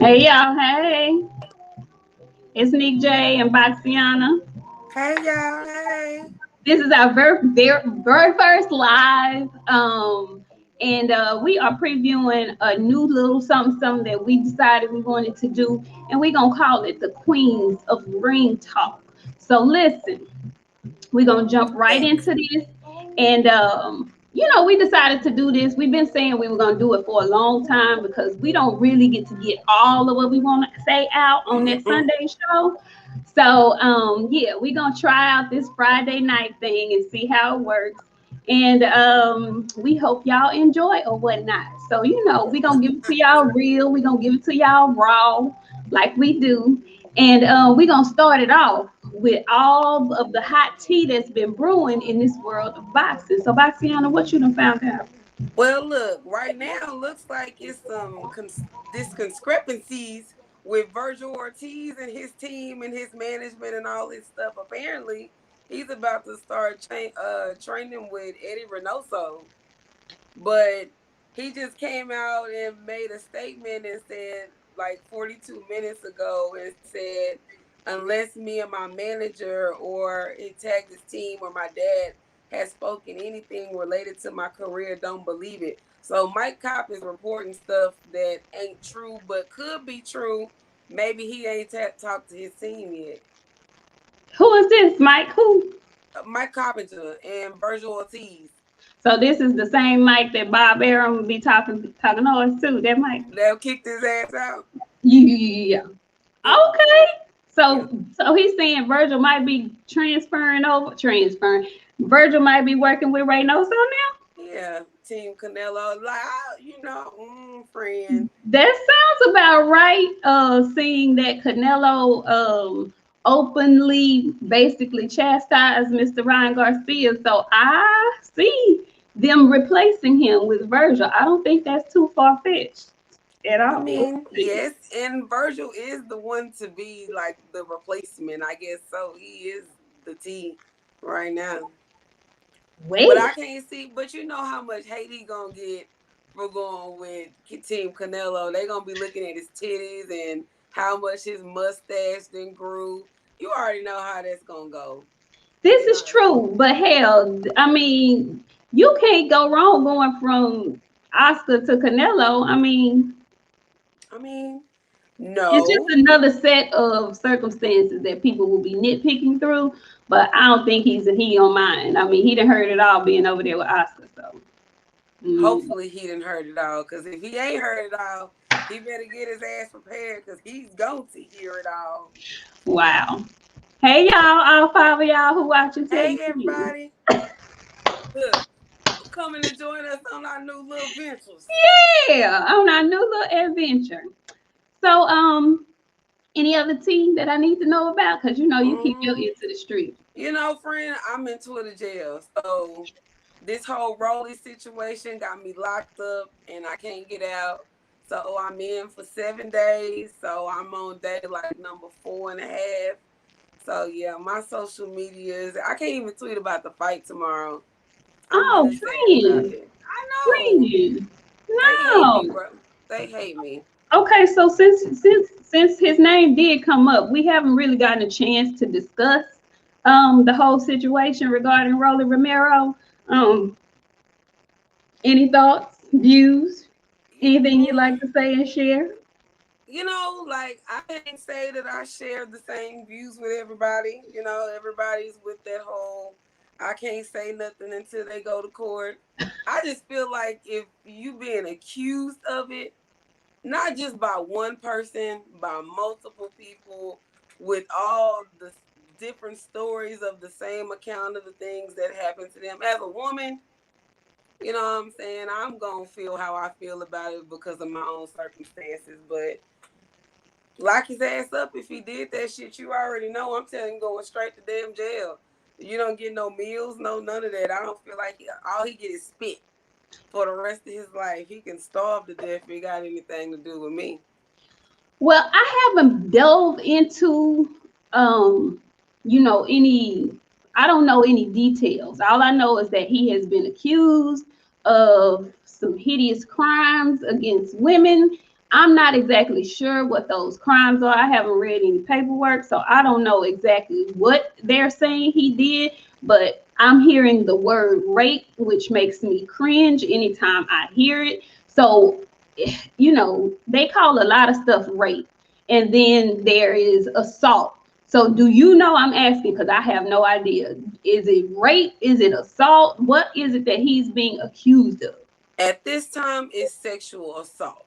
Hey y'all, hey. It's Nik J and BOXIANA. Hey y'all, hey. This is our very first live. And we are previewing a new little something that we decided we wanted to do, and we're gonna call it the Queens of Ring Talk. So listen, we're gonna jump right Thanks. into this. And we decided to do this. We've been saying we were gonna do it for a long time because we don't really get to get all of what we want to say out on that Sunday show. So yeah, we're gonna try out this Friday night thing and see how it works. And we hope y'all enjoy or whatnot. So we're gonna give it to y'all real, we're gonna give it to y'all raw, like we do. And we're gonna start it off with all of the hot tea that's been brewing in this world of boxing. So Boxiana, what you done found out? Well, look, right now looks like it's discrepancies with Virgil Ortiz and his team and his management and all this stuff. Apparently, he's about to start training with Eddie Reynoso, but he just came out and made a statement and said, like 42 minutes ago, and said, unless me and my manager or he tagged his team or my dad has spoken anything related to my career, don't believe it. So Mike Kopp is reporting stuff that ain't true, but could be true. Maybe he ain't talked to his team yet. Who is this, Mike? Who? Mike Carpenter and Virgil Ortiz. So this is the same Mike that Bob Arum will be talking horse to. That Mike. They'll kick his ass out. Yeah. Yeah. Okay. Yeah. So he's saying Virgil might be transferring. Virgil might be working with Reynoso now. Yeah, Team Canelo, like friend. That sounds about right. Seeing that Canelo openly basically chastised Mr. Ryan Garcia, so I see them replacing him with Virgil. I don't think that's too far fetched at I all. mean, yes, and Virgil is the one to be like the replacement, I guess. So he is the T right now. But Wait, I can't see. But you know how much hate he gonna get for going with Team Canelo. They gonna be looking at his titties and how much his mustache then grew. You already know how that's gonna go. this You is know. true, but hell, I mean, you can't go wrong going from Oscar to Canelo. I mean, I mean, it's just no. another set of circumstances that people will be nitpicking through, but I don't think he on mine. I mean, he done heard it all being over there with Oscar, so. Hopefully he didn't heard it all. Cause if he ain't heard it all, he better get his ass prepared because he's going to hear it all. Wow. Hey y'all, all five of y'all who watching Hey Teddy Q. everybody. Look, coming to join us on our new little ventures. Yeah, on our new little adventure. So, any other tea that I need to know about? Cause you keep your Mm, ear to the street. friend, I'm in Twitter jail. So this whole Rolly situation got me locked up and I can't get out. So I'm in for 7 days. So I'm on day like number 4.5. So yeah, my social medias. I can't even tweet about the fight tomorrow. I'm Oh, really sad about friend, it. I know. friend. They hate me, No. bro. They hate me. Okay, so since his name did come up, we haven't really gotten a chance to discuss the whole situation regarding Rolly Romero. Um, any thoughts, views, anything you'd like to say and share? Like I can't say that I share the same views with everybody. Everybody's with that whole I can't say nothing until they go to court. I just feel like if you being accused of it, not just by one person, by multiple people, with all the different stories of the same account of the things that happened to them. As a woman, you know what I'm saying? I'm going to feel how I feel about it because of my own circumstances. But lock his ass up if he did that shit. You already know. I'm telling you, going straight to damn jail. You don't get no meals, no none of that. I don't feel like all he get is spit for the rest of his life. He can starve to death if he got anything to do with me. Well, I haven't delved into any I don't know any details. All I know is that he has been accused of some hideous crimes against women. I'm not exactly sure what those crimes are. I haven't read any paperwork, so I don't know exactly what they're saying he did, but I'm hearing the word rape, which makes me cringe anytime I hear it. So, they call a lot of stuff rape. And then there is assault. So, do you know? I'm asking because I have no idea. Is it rape? Is it assault? What is it that he's being accused of? At this time, it's sexual assault.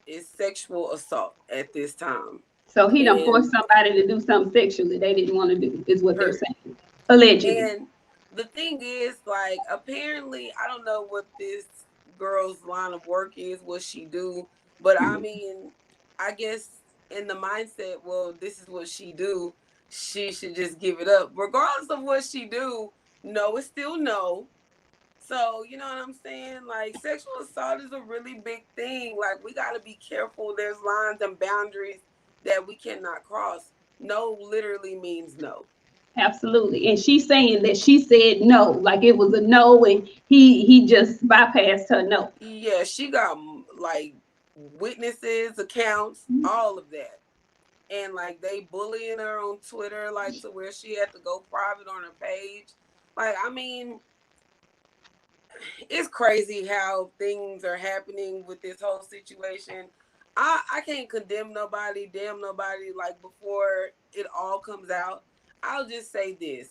It's sexual assault at this time. So he done forced And somebody to do something sexually they didn't want to do, is what they're hurt. saying. Allegedly. And the thing is, like, apparently, I don't know what this girl's line of work is, what she do, but I mean, I guess in the mindset, well, this is what she do, she should just give it up. Regardless of what she do, no is still no. So, you know what I'm saying? Like, sexual assault is a really big thing. Like, we got to be careful. There's lines and boundaries that we cannot cross. No literally means no. Absolutely. And she's saying that she said no, like it was a no, and he just bypassed her no. Yeah, she got like witnesses, accounts, all of that. And like they bullying her on Twitter, like to where she had to go private on her page. Like, I mean, it's crazy how things are happening with this whole situation. I can't condemn nobody, damn nobody, like before it all comes out. I'll just say this.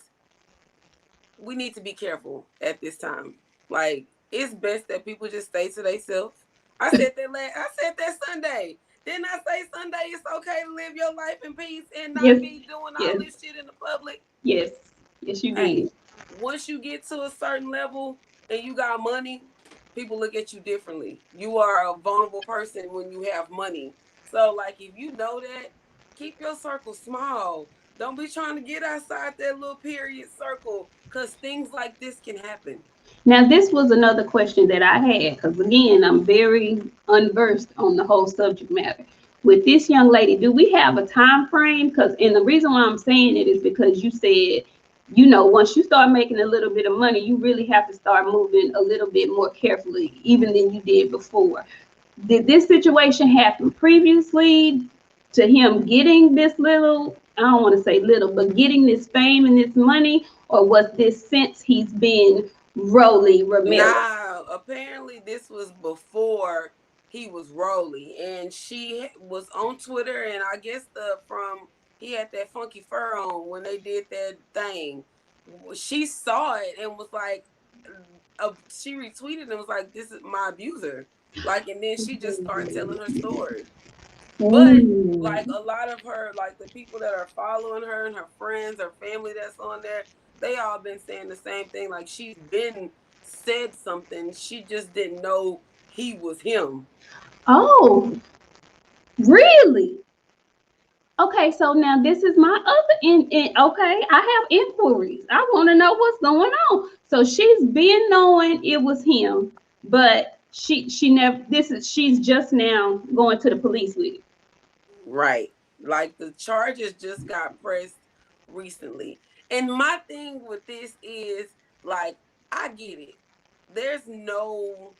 We need to be careful at this time. Like, it's best that people just stay to themselves. I said that Sunday. Didn't I say Sunday it's okay to live your life in peace and not be doing all this shit in the public? Yes. Yes, you did. Once you get to a certain level and you got money, people look at you differently. You are a vulnerable person when you have money. So, like, if you know that, keep your circle small. Don't be trying to get outside that little period circle, because things like this can happen. Now, this was another question that I had, because again, I'm very unversed on the whole subject matter. With this young lady, do we have a time frame? And the reason why I'm saying it is because you said, once you start making a little bit of money, you really have to start moving a little bit more carefully, even than you did before. Did this situation happen previously to him getting this little, I don't want to say little, but getting this fame and this money, or was this since he's been Rolly Romero? Nah, apparently this was before he was Rolly, and she was on Twitter, and I guess he had that funky fur on when they did that thing. She saw it and was like, she retweeted and was like, "This is my abuser," like, and then she just started telling her story. But like a lot of her, like the people that are following her and her friends, her family that's on there, they all been saying the same thing. Like, she's been said something. She just didn't know he was him. Oh, really? Okay, so now this is my other okay, I have inquiries. I want to know what's going on. So she's been knowing it was him, but she never she's just now going to the police with it. Right. Like, the charges just got pressed recently. And my thing with this is, like, I get it. There's no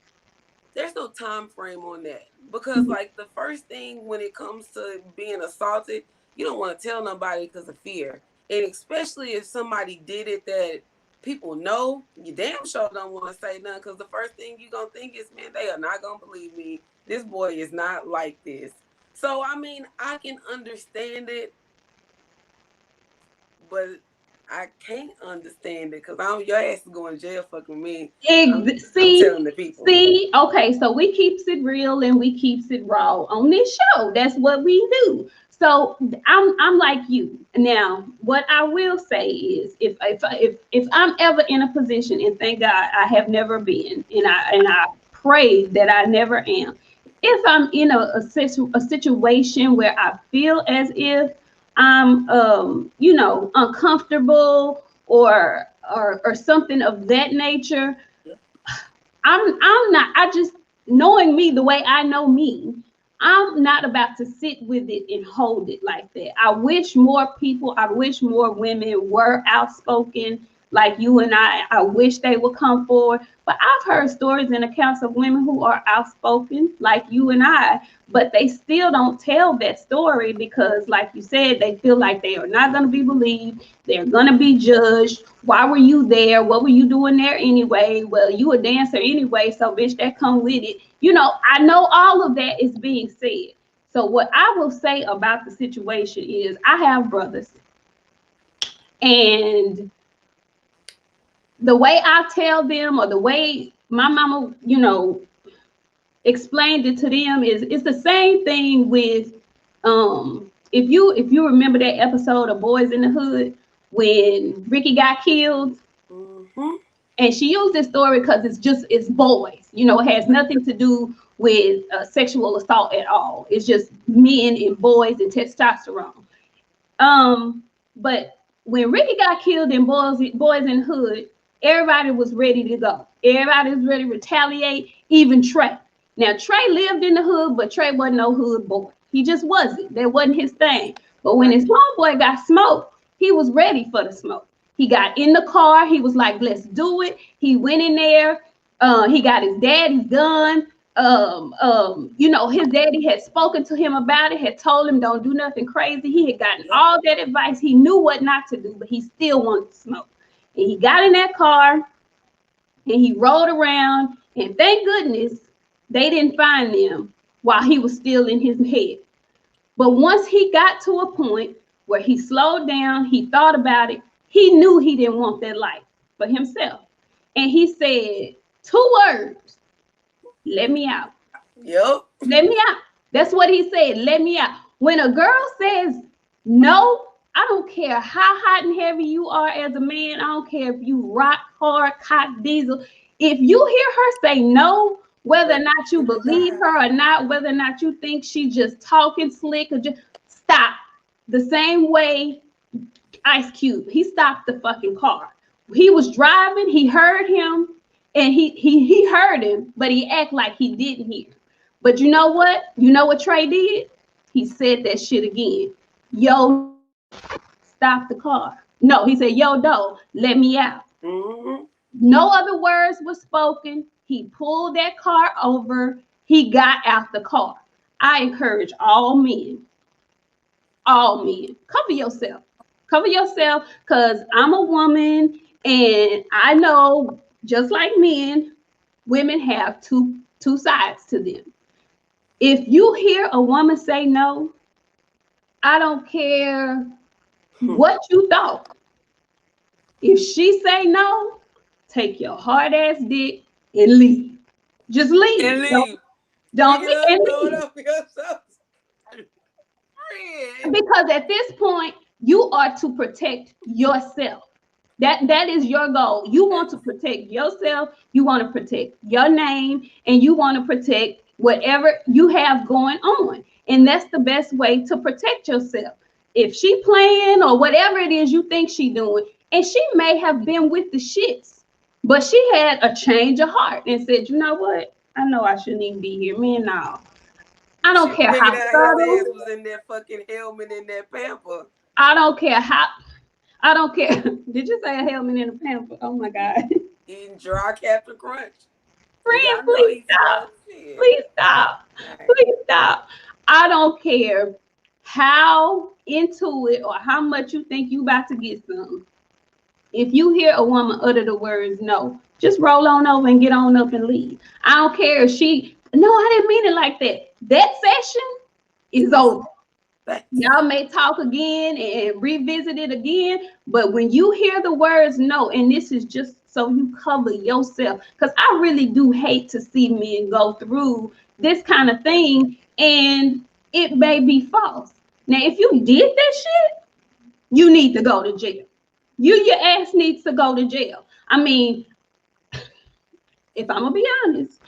time frame on that, because like the first thing when it comes to being assaulted, you don't want to tell nobody because of fear, and especially if somebody did it that people know, you damn sure don't want to say nothing, because the first thing you're gonna think is, man, they are not gonna believe me. This boy is not like this. So I mean, I can understand it, but I can't understand it, because your ass is going to jail fucking me. I'm telling the people. See, okay, so we keeps it real and we keeps it raw on this show. That's what we do. So I'm like you. Now, what I will say is, if I'm ever in a position, and thank God I have never been, and I pray that I never am. If I'm in a situation where I feel as if I'm uncomfortable or something of that nature, I'm not, I just, knowing me the way I know me, I'm not about to sit with it and hold it like that. I wish more women were outspoken like you and I wish they would come forward. But I've heard stories and accounts of women who are outspoken, like you and I, but they still don't tell that story because, like you said, they feel like they are not going to be believed. They're going to be judged. Why were you there? What were you doing there anyway? Well, you a dancer anyway, so bitch, that come with it. You know, I know all of that is being said. So what I will say about the situation is I have brothers, and the way I tell them, or the way my mama, you know, explained it to them, is it's the same thing with if you remember that episode of Boys in the Hood when Ricky got killed. Mm-hmm. And she used this story because it's boys, you know, it has nothing to do with sexual assault at all. It's just men and boys and testosterone. But when Ricky got killed in Boys in the Hood, everybody was ready to go. Everybody was ready to retaliate, even Trey. Now, Trey lived in the hood, but Trey wasn't no hood boy. He just wasn't. That wasn't his thing. But when his homeboy got smoked, he was ready for the smoke. He got in the car. He was like, let's do it. He went in there. He got his daddy's gun. You know, his daddy had spoken to him about it, had told him don't do nothing crazy. He had gotten all that advice. He knew what not to do, but he still wanted to smoke. And he got in that car and he rode around, and thank goodness they didn't find them while he was still in his head. But once he got to a point where he slowed down, he thought about it, he knew he didn't want that life for himself. And he said 2 words: let me out. Yep. Let me out. That's what he said. Let me out. When a girl says no, I don't care how hot and heavy you are as a man. I don't care if you rock hard, cock diesel. If you hear her say no, whether or not you believe her or not, whether or not you think she's just talking slick, or just stop. The same way Ice Cube, he stopped the fucking car. He was driving, he heard him, and he heard him, but he acted like he didn't hear. But you know what? You know what Trey did? He said that shit again. Yo, stop the car. No, he said, yo, do, let me out. Mm-hmm. No other words were spoken. He pulled that car over. He got out the car. I encourage all men, cover yourself. Cover yourself, because I'm a woman, and I know, just like men, women have two sides to them. If you hear a woman say no, I don't care what you thought. If she say no, take your hard ass dick and leave. Just leave. And leave. Don't Pick it up, and throw it leave. up yourself. Because at this point, you are to protect yourself. That is your goal. You want to protect yourself. You want to protect your name, and you want to protect whatever you have going on. And that's the best way to protect yourself. If she playing or whatever it is you think she doing, and she may have been with the shits, but she had a change of heart and said, you know what? I know I shouldn't even be here. Man, no. I don't care how subtle. His ass was in that fucking helmet in that pamper. I don't care how. I don't care. Did you say a helmet in a pamper? Oh my God. Eating dry Captain Crunch. Friend, please stop. Please stop. Please stop. I don't care how into it or how much you think you about to get some. If you hear a woman utter the words no, just roll on over and get on up and leave. I don't care if she, no, I didn't mean it like that. That session is over. Y'all may talk again and revisit it again, but when you hear the words no, and this is just so you cover yourself, because I really do hate to see men go through this kind of thing and it may be false. Now, if you did that shit, you need to go to jail. Your ass needs to go to jail. I mean, if I'm gonna be honest,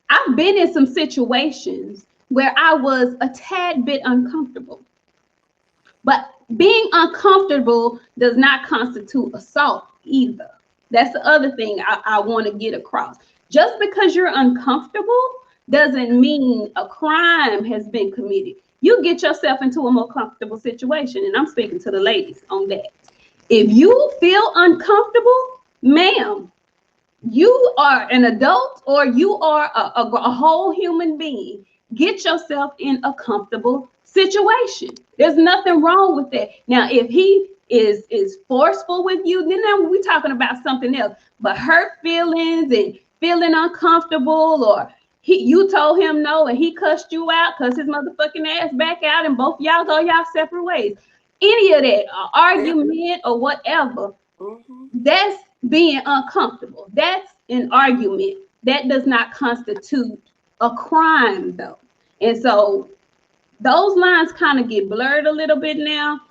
I've been in some situations where I was a tad bit uncomfortable. But being uncomfortable does not constitute assault either. That's the other thing I want to get across. Just because you're uncomfortable doesn't mean a crime has been committed. You get yourself into a more comfortable situation, and I'm speaking to the ladies on that. If you feel uncomfortable, ma'am, you are an adult or you are a whole human being. Get yourself in a comfortable situation. There's nothing wrong with that. Now, if he is forceful with you, then we're talking about something else. But hurt feelings and feeling uncomfortable, or you told him no and he cussed you out, cussed his motherfucking ass back out, and both y'all go y'all separate ways. Any of that, argument or whatever, that's being uncomfortable. That's an argument. That does not constitute a crime, though. And so those lines kind of get blurred a little bit now.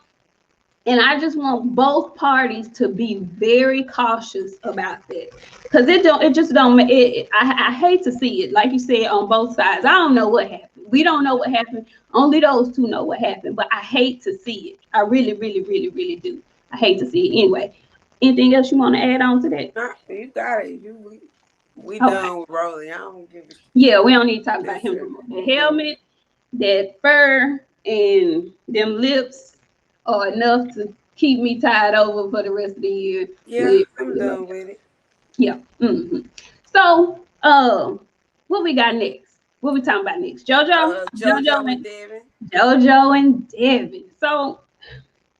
And I just want both parties to be very cautious about that, because I hate to see it, like you said, on both sides. I don't know what happened. We don't know what happened. Only those two know what happened. But I hate to see it. I really, really, really, really do. I hate to see it. Anyway, anything else you want to add on to that? Nah, you got it. We done with Rolly. I don't give a shit. Yeah, we don't need to talk about him no more. The helmet, that fur, and them lips are enough to keep me tied over for the rest of the year. Yeah, I'm done with it. Yeah. So, what we got next? What we talking about next? JoJo and Devin. JoJo and Devin. So,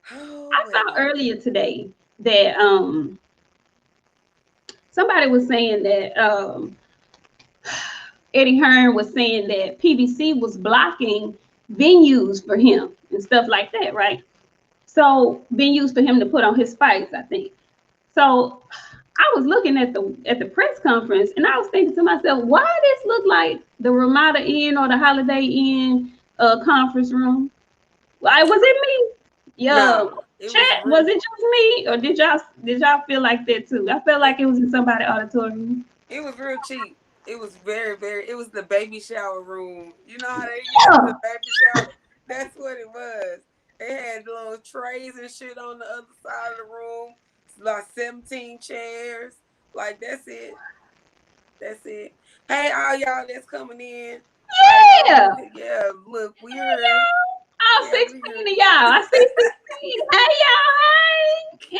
I saw earlier today that somebody was saying that Eddie Hearn was saying that PBC was blocking venues for him and stuff like that, right? So venues for him to put on his fights, I think. So I was looking at the press conference and I was thinking to myself, why this look like the Ramada Inn or the Holiday Inn conference room? Why was it me? Yeah. No, Chat, was it just me, or did y'all feel like that too? I felt like it was in somebody's auditorium. It was real cheap. It was very, very. It was the baby shower room. You know how they use the baby shower? That's what it was. They had little trays and shit on the other side of the room. Like 17 chairs. Like that's it. That's it. Hey, all y'all that's coming in. Yeah. Yeah. Look, we heard. All 16 of y'all. I see 16. Hey, y'all. Hey.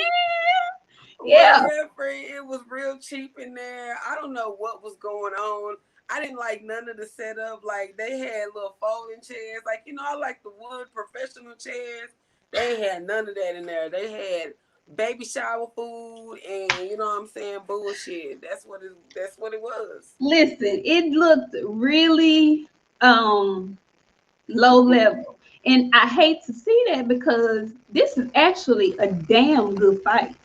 Yeah. It was real cheap in there. I don't know what was going on. I didn't like none of the setup. Like they had little folding chairs. Like, you know, I like the wood professional chairs. They had none of that in there. They had baby shower food and you know what I'm saying, bullshit. That's what it was. Listen, it looked really low level. And I hate to see that because this is actually a damn good fight.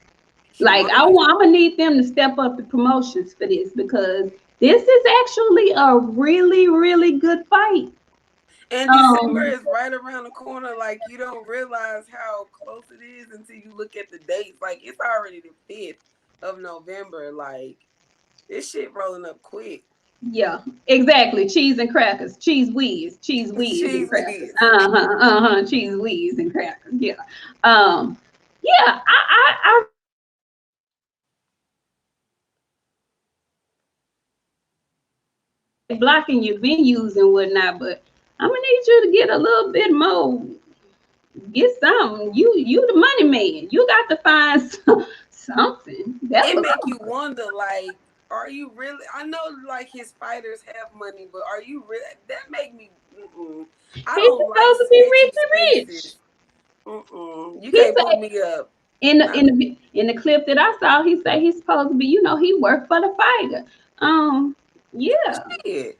Like I'm gonna need them to step up the promotions for this, because this is actually a really, really good fight. And December is right around the corner. Like you don't realize how close it is until you look at the dates. Like it's already the 5th of November. Like this shit rolling up quick. Yeah, exactly. Cheese and crackers. Cheese whiz. Cheese whiz and crackers. Cheese whiz and crackers. Yeah. Yeah, I blocking your venues and whatnot, but I'm gonna need you to get a little bit more. Get something. You the money man. You got to find something. It make you wonder, like, are you really? I know, like, his fighters have money, but are you really? That make me. I don't supposed to be rich. You can't put me up. In the clip that I saw, he said he's supposed to be. You know, he worked for the fighter. Yeah. Shit.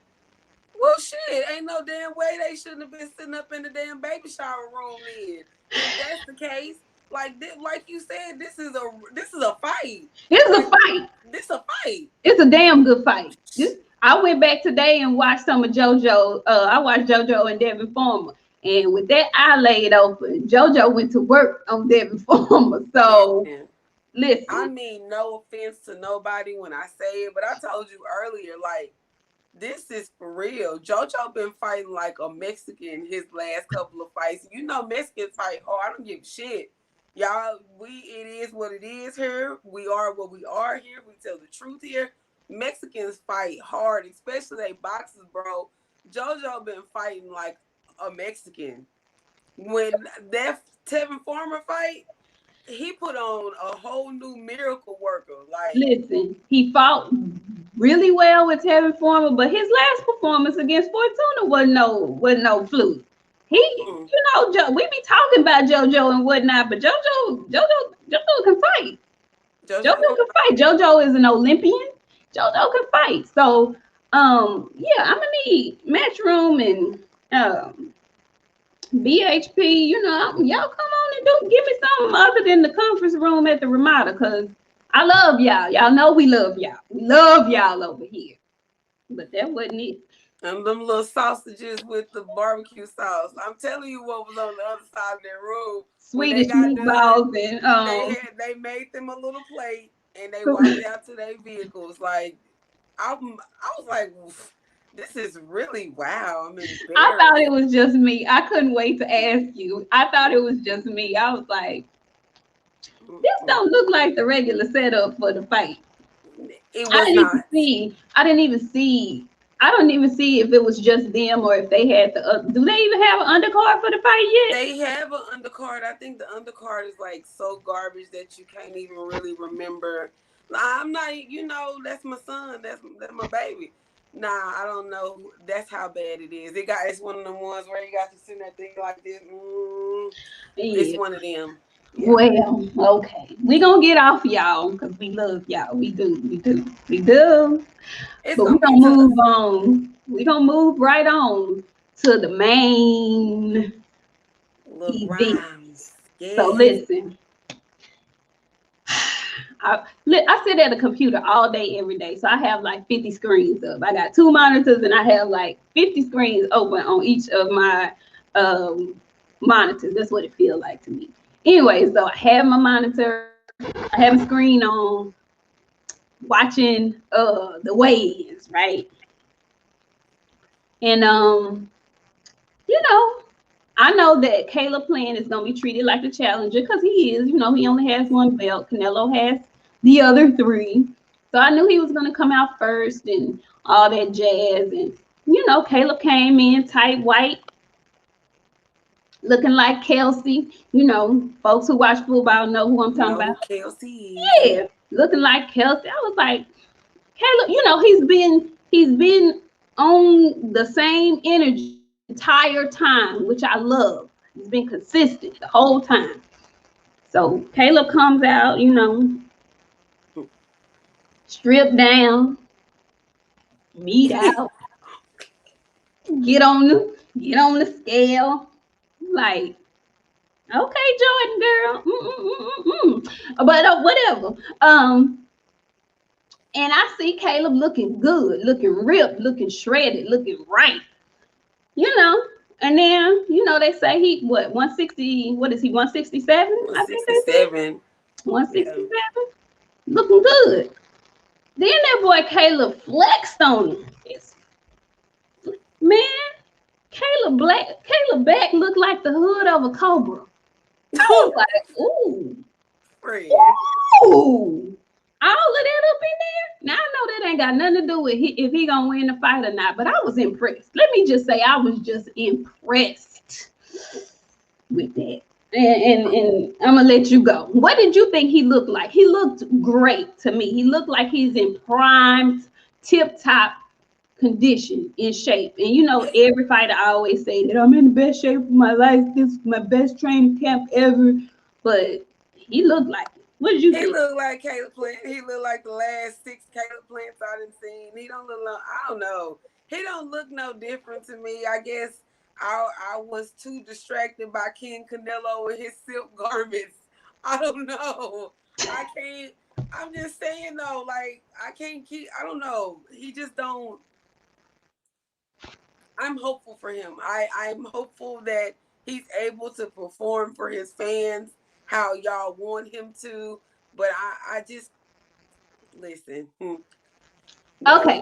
Well, shit, ain't no damn way they shouldn't have been sitting up in the damn baby shower room then. If that's the case, like you said, this is a fight. This is a fight. This is a fight. It's a damn good fight. I went back today and watched some of JoJo. I watched JoJo and Devin Farmer. And with that eye laid open, JoJo went to work on Devin Farmer. So, listen. I mean, no offense to nobody when I say it, but I told you earlier, like, this is for real. JoJo been fighting like a Mexican his last couple of fights. You know Mexicans fight hard. I don't give a shit. Y'all, it is what it is here. We are what we are here. We tell the truth here. Mexicans fight hard, especially they boxers, bro. JoJo been fighting like a Mexican. When that Tevin Farmer fight, he put on a whole new miracle worker. Like, listen, he fought really well with Tevin Former, but his last performance against Fortuna wasn't no fluke. He, we be talking about JoJo and whatnot, but JoJo can fight. JoJo can fight. JoJo is an Olympian. JoJo can fight. So, yeah, I'm gonna need Matchroom and BHP. Y'all come on and give me something other than the conference room at the Ramada, cause I love y'all. Y'all know we love y'all. We love y'all over here. But that wasn't it. And them little sausages with the barbecue sauce. I'm telling you what was on the other side of that room. Swedish meatballs and they made them a little plate and they walked out to their vehicles. Like I was like, this is really wow. I thought it was just me. I couldn't wait to ask you. I thought it was just me. I was like, this don't look like the regular setup for the fight. It was not. I didn't even see if it was just them or if they had do they even have an undercard for the fight yet? They have an undercard. I think the undercard is like so garbage that you can't even really remember. I'm not, that's my son. That's my baby. Nah, I don't know. That's how bad it is. It's one of them ones where you got to sit in that thing like this. It's one of them. Yeah. Well, okay. We're going to get off y'all because we love y'all. We do. But we're going to move on. We're going to move right on to the main event. Yes. So listen. I sit at a computer all day, every day. So I have like 50 screens up. I got 2 monitors and I have like 50 screens open on each of my monitors. That's what it feels like to me. Anyway, so I have my monitor, I have a screen on, watching the weigh-ins, right? And I know that Canelo Plant is gonna be treated like a challenger because he is. He only has 1 belt. Canelo has the other 3. So I knew he was gonna come out first and all that jazz. And Caleb came in tight white, looking like Kelsey. Folks who watch football know who I'm talking about. Kelsey. Yeah, looking like Kelsey. I was like, Caleb, he's been on the same energy the entire time, which I love. He's been consistent the whole time. So Caleb comes out, stripped down, meat out, get on the scale. Like, okay, Jordan girl. But whatever. And I see Caleb looking good, looking ripped, looking shredded, looking right. And then, they say he, 160, what is he, 167? 167. 167. Yeah. Looking good. Then that boy Caleb flexed on him. Man, Caleb back looked like the hood of a cobra. I was like, ooh. Ooh. All of that up in there. Now I know that ain't got nothing to do with if he gonna win the fight or not, but I was impressed. Let me just say I was just impressed with that. And I'm gonna let you go. What did you think he looked like? He looked great to me. He looked like he's in prime, tip-top condition, in shape. And every fighter I always say that I'm in the best shape of my life. This is my best training camp ever. But he looked like it. What did you think? He looked like Caleb Plant. He looked like the last 6 Caleb Plants I done seen. He don't look like, I don't know. He don't look no different to me. I guess I was too distracted by King Canelo and his silk garments. I don't know. I can't. I'm just saying though, like I can't keep. I don't know. He just don't. I'm hopeful for him. I'm hopeful that he's able to perform for his fans how y'all want him to. But I just listen. No. Okay.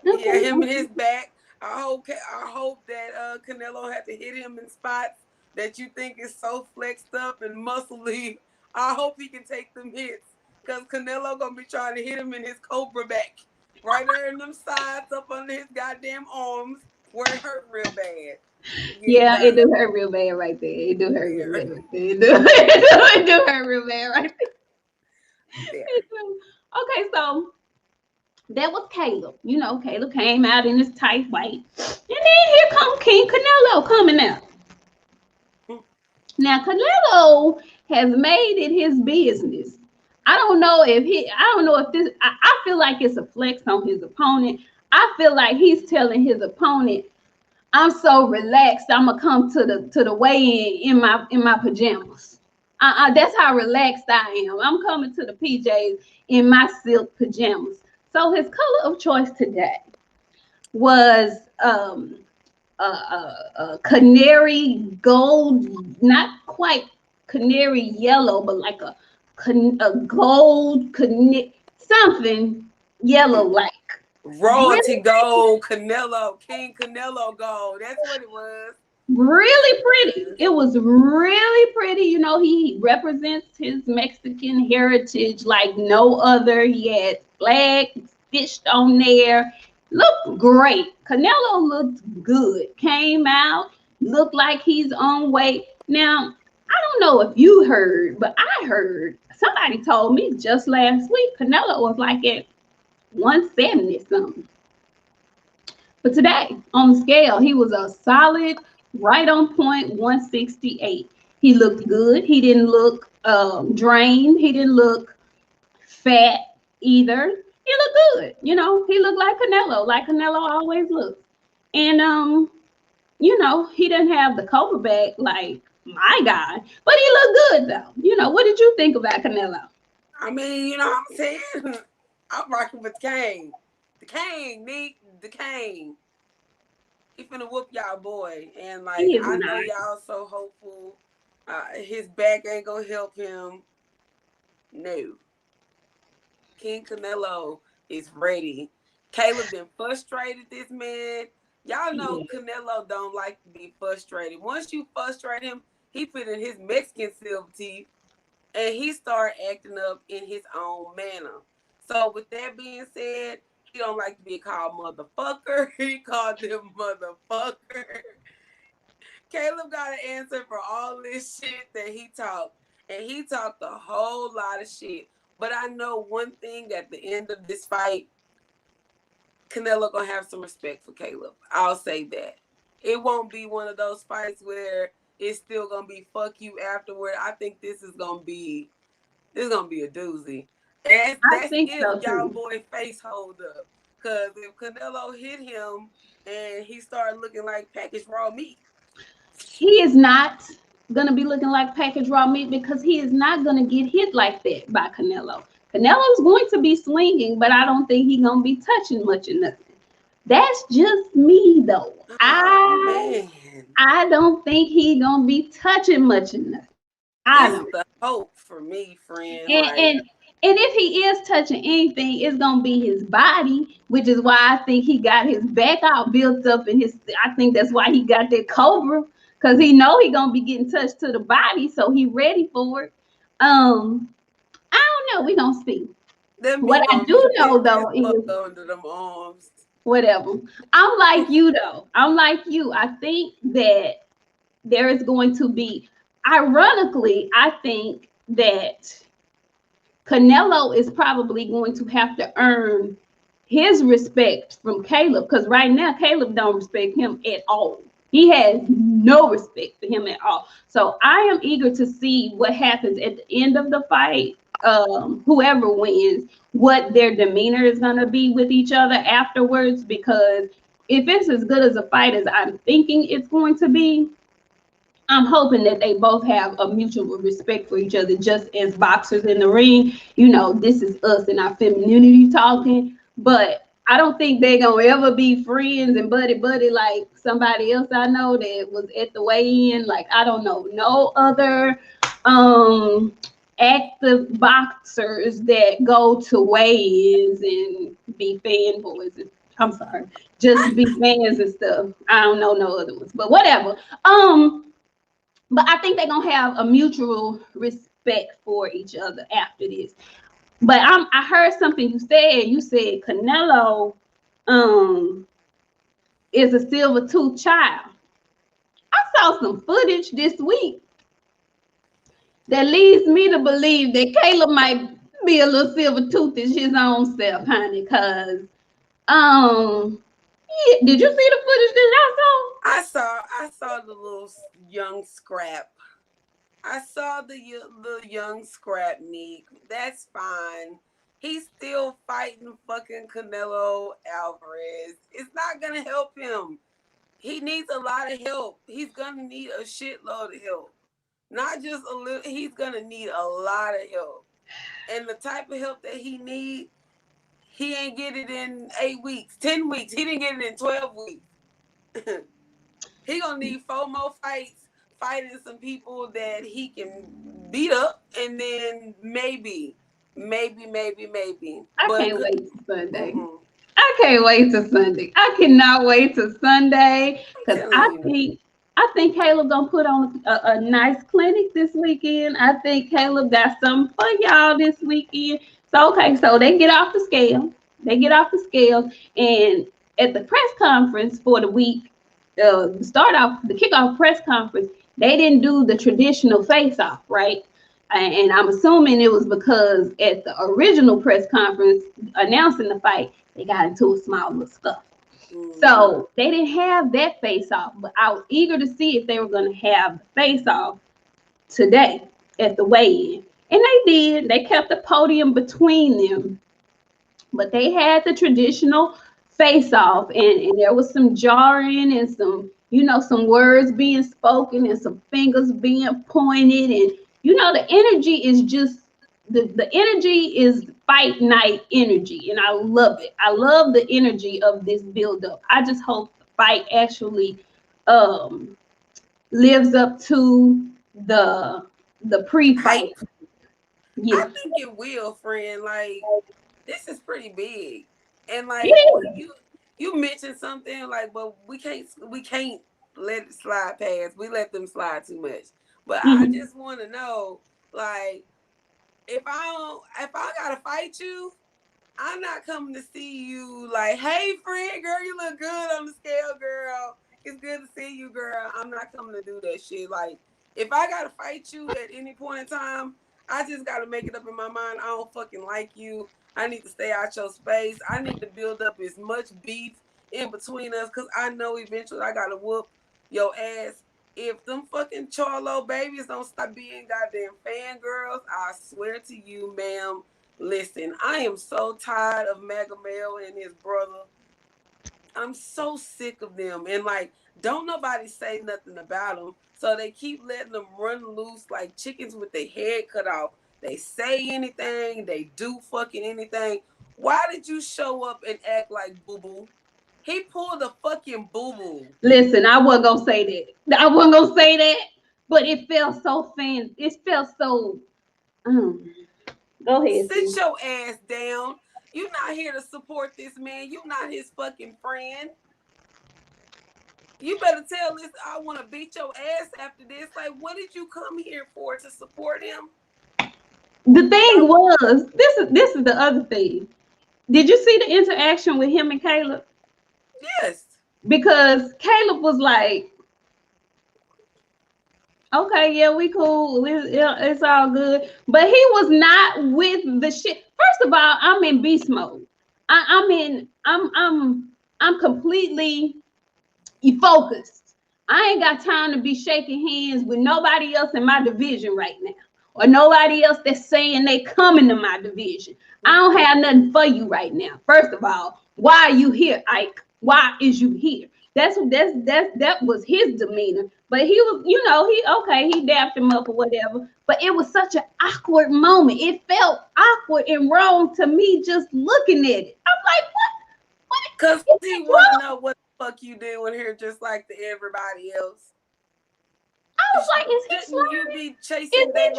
Yeah, him and his back. I hope that Canelo had to hit him in spots that you think is so flexed up and muscly. I hope he can take them hits because Canelo gonna be trying to hit him in his cobra back, right there in them sides up under his goddamn arms where it hurt real bad. Yeah, it down do hurt real bad right there. It do hurt real there. bad right there. It do hurt real bad right there. There. It do. Okay, so that was Caleb. You know, Caleb came out in his tight white. And then here come King Canelo coming out. Now Canelo has made it his business. I don't know if this, I feel like it's a flex on his opponent. I feel like he's telling his opponent, I'm so relaxed, I'm gonna come to the weigh-in in my pajamas. That's how relaxed I am. I'm coming to the PJs in my silk pajamas. So his color of choice today was canary gold, not quite canary yellow, but like a gold something yellow like. Royalty gold, Canelo, King Canelo gold. That's what it was. Really pretty. It was really pretty. You know, he represents his Mexican heritage like no other. He had flag stitched on there. Looked great. Canelo looked good. Came out, looked like he's on weight. Now, I don't know if you heard, but I heard somebody told me just last week Canelo was like at 170 something. But today on the scale, he was a solid right on point 168. He looked good. He didn't look drained. He didn't look fat either. He looked good. You know, he looked like Canelo always looks. And you know, he didn't have the Cobra back like my guy, but he looked good though. You know, what did you think about Canelo? I mean, you know what I'm saying? I'm rocking with the King. The King, Nik, the King. He finna whoop y'all boy. And like, I know y'all so hopeful. His back ain't gonna help him. No. King Canelo is ready. Caleb been frustrated this man. Y'all know Canelo don't like to be frustrated. Once you frustrate him, he put in his Mexican silver teeth and he start acting up in his own manner. So with that being said, he don't like to be called motherfucker. He called him motherfucker. Caleb got an answer for all this shit that he talked. And he talked a whole lot of shit. But I know one thing at the end of this fight, Canelo gonna have some respect for Caleb. I'll say that. It won't be one of those fights where it's still gonna be fuck you afterward. I think this is gonna be a doozy. And that's think if so y'all too. boy face hold up. Cause if Canelo hit him and he started looking like packaged raw meat. He is not gonna be looking like packaged raw meat because he is not gonna get hit like that by Canelo. Canelo's going to be swinging, but I don't think he's gonna be touching much of nothing. That's just me though. Oh, I don't think he's gonna be touching much of nothing. I this is don't. the hope for me, friend. And, Like, and and if he is touching anything, it's gonna be his body, which is why I think he got his back out built up in his. I think that's why he got that Cobra, because he know he gonna be getting touched to the body, so he ready for it. I don't know. We gonna see. them What meat I gonna do be know thick as though fuck is under them arms. whatever. I'm like you though. I'm like you. I think that there is going to be, ironically, I think that Canelo is probably going to have to earn his respect from Caleb, because right now Caleb don't respect him at all. He has no respect for him at all. So I am eager to see what happens at the end of the fight. Whoever wins, what their demeanor is going to be with each other afterwards. Because if it's as good as a fight as I'm thinking it's going to be, I'm hoping that they both have a mutual respect for each other, just as boxers in the ring. You know, this is us and our femininity talking, but I don't think they're gonna ever be friends and buddy like somebody else I know that was at the weigh-in. Like, I don't know no other active boxers that go to weigh-ins and be fanboys. I'm sorry, just be fans and stuff. I don't know no other ones, but whatever. But I think they're gonna have a mutual respect for each other after this. But I heard something you said. You said Canelo is a silver tooth child. saw some footage this week that leads me to believe that Caleb might be a little silver tooth in his own self, honey. Cause yeah, did you see the footage that I saw the little young scrap. I saw the young scrap, Nick. That's fine. He's still fighting fucking Canelo Alvarez. It's not gonna help him. He needs a lot of help. He's gonna need a shitload of help. Not just a little, he's gonna need a lot of help. And the type of help that he needs, he ain't get it in 8 weeks, 10 weeks. He didn't get it in 12 weeks. He gonna need 4 more fights, fighting some people that he can beat up, and then maybe. I can't wait till Sunday. I can't wait till Sunday. I cannot wait till Sunday because I think Caleb gonna put on a nice clinic this weekend. I think Caleb got something for y'all this weekend. So so they get off the scale. And at the press conference for the week, the kickoff press conference, they didn't do the traditional face-off, right? And I'm assuming it was because at the original press conference announcing the fight, they got into a small little scuffle. So they didn't have that face-off, but I was eager to see if they were going to have the face-off today at the weigh-in. And they did. They kept the podium between them. But they had the traditional face-off, and there was some jarring and some words being spoken and some fingers being pointed. And, the energy is just, the energy is fight night energy, and I love it. I love the energy of this build-up. I just hope the fight actually lives up to the pre-fight. Yeah. I think it will, friend. Like, this is pretty big. And like you mentioned something like, but we can't let it slide past. We let them slide too much. But I just want to know, like, if I gotta fight you, I'm not coming to see you like, hey friend, girl, you look good on the scale, girl. It's good to see you, girl. I'm not coming to do that shit. Like, if I gotta fight you at any point in time, I just gotta make it up in my mind. I don't fucking like you. I need to stay out your space. I need to build up as much beef in between us, because I know eventually I gotta whoop your ass. If them fucking Charlo babies don't stop being goddamn fangirls, I swear to you, ma'am, listen, I am so tired of Mega Male and his brother. I'm so sick of them. And like, don't nobody say nothing about them. So they keep letting them run loose like chickens with their head cut off. They say anything, they do fucking anything. Why did you show up and act like boo-boo? He pulled a fucking boo-boo. Listen, I wasn't gonna say that. But it felt so fan. It felt so. Go ahead. Sit your ass down. You're not here to support this man. You're not his fucking friend. You better tell this. I want to beat your ass after this. Like, what did you come here for? To support him? The thing was, this is the other thing. Did you see the interaction with him and Caleb? Yes. Because Caleb was like, okay, yeah, we cool. It's all good. But he was not with the shit. First of all, I'm in beast mode. I'm completely focused. I ain't got time to be shaking hands with nobody else in my division right now, or nobody else that's saying they coming to my division. I don't have nothing for you right now. First of all, why are you here, Ike? Why is you here? That was his demeanor. But he was, he dapped him up or whatever. But it was such an awkward moment. It felt awkward and wrong to me just looking at it. I'm like, what? Because he want to know what the fuck you doing here, just like everybody else. I was like, is he Shouldn't you be chasing Devin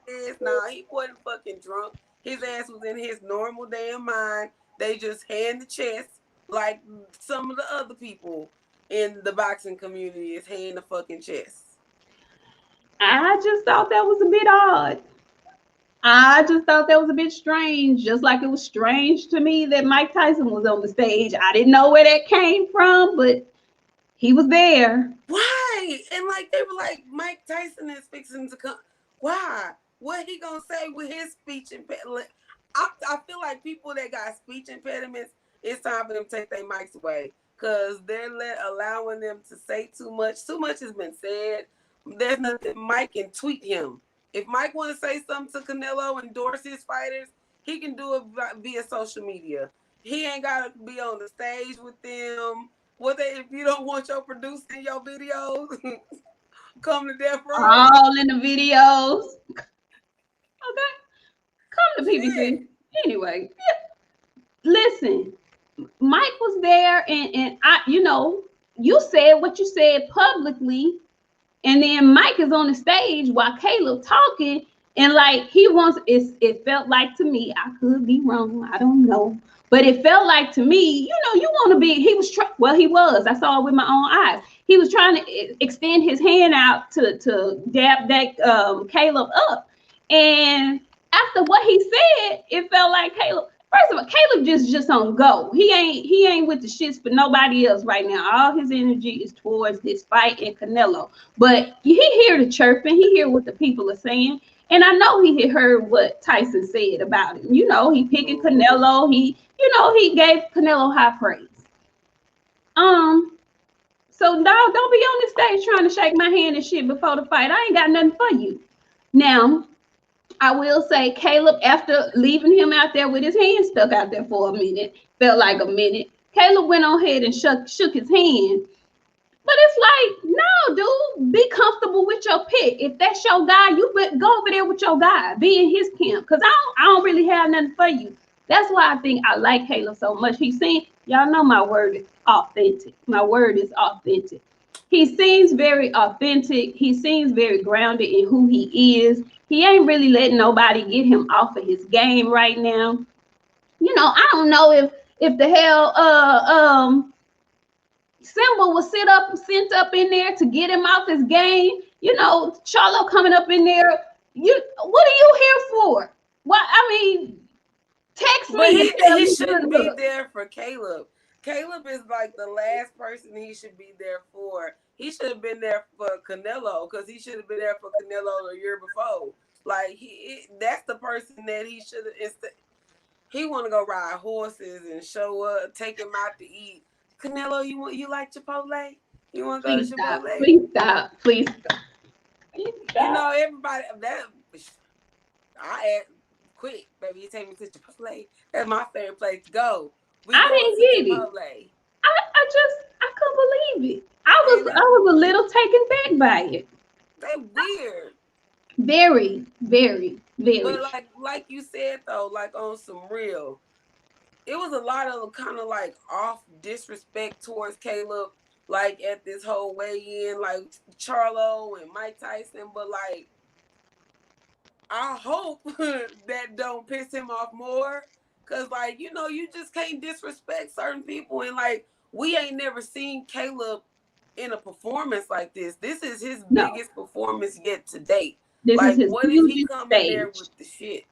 in the ass? Nah, he wasn't fucking drunk. His ass was in his normal damn mind. They just hand the chest like some of the other people in the boxing community is hand the fucking chest. I just thought that was a bit odd. I just thought that was a bit strange, just like it was strange to me that Mike Tyson was on the stage. I didn't know where that came from, but he was there. Why? Right. And like they were like, Mike Tyson is fixing to come. Why? What he gonna say with his speech impediment? I feel like people that got speech impediments, it's time for them to take their mics away. Cause they're allowing them to say too much. Too much has been said. There's nothing. Mike can tweet him. If Mike want to say something to Canelo, endorse his fighters, he can do it via social media. He ain't gotta be on the stage with them. If you don't want your producer in your videos, come to Death Row. All in the videos. Okay. Come to PBC. Shit. Anyway, listen, Mike was there and I, you said what you said publicly, and then Mike is on the stage while Caleb talking, and like he wants it felt like to me, I could be wrong, I don't know, but it felt like to me, you want to be, he was I saw it with my own eyes. He was trying to extend his hand out to dab that Caleb up, and after what he said, it felt like Caleb. First of all, Caleb just on go. He ain't with the shits for nobody else right now. All his energy is towards this fight in Canelo. But he hear the chirping. He hear what the people are saying. And I know he had heard what Tyson said about him. He picking Canelo. He gave Canelo high praise. So dog, don't be on the stage trying to shake my hand and shit before the fight. I ain't got nothing for you. Now, I will say Caleb, after leaving him out there with his hand stuck out there for a minute, felt like a minute, Caleb went on ahead and shook his hand. But it's like, no, dude, be comfortable with your pick. If that's your guy, you go over there with your guy. Be in his camp. Because I don't really have nothing for you. That's why I think I like Caleb so much. Y'all know my word is authentic. My word is authentic. He seems very authentic. He seems very grounded in who he is. He ain't really letting nobody get him off of his game right now. I don't know if the hell Simba was sent up in there to get him off his game. Charlo coming up in there. What are you here for? Text me. He shouldn't be there for Caleb. Caleb is like the last person he should be there for. He should have been there for Canelo because he should have been there for Canelo the year before. Like that's the person that he should have. He want to go ride horses and show up, take him out to eat. Canelo, you like Chipotle? You want to go to Chipotle? Please stop. Please stop. Everybody I asked quick, baby. You take me to Chipotle. That's my favorite place to go. I didn't get it. I couldn't believe it. I was a little taken back by it. They weird. Very, very, very. But like you said though, like on some real, it was a lot of kind of like off disrespect towards Caleb, like at this whole weigh-in, like Charlo and Mike Tyson. But like, I hope that don't piss him off more. Cause like, you just can't disrespect certain people. And like, we ain't never seen Caleb in a performance like this. This is his biggest performance yet to date. This is his what if he come in there with the shits?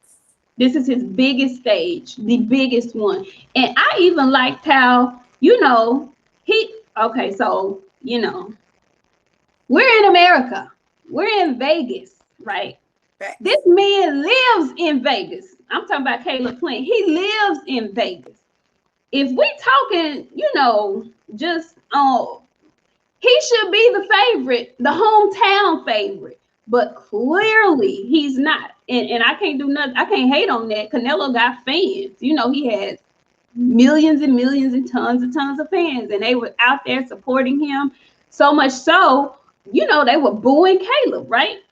This is his biggest stage, the biggest one. And I even liked how, so, we're in America. We're in Vegas, right? Facts. This man lives in Vegas. I'm talking about Caleb Plant. He lives in Vegas. If we talking, he should be the favorite, the hometown favorite. But clearly he's not. And I can't do nothing. I can't hate on that. Canelo got fans. He has millions and millions and tons of fans. And they were out there supporting him. So much so, they were booing Caleb, right?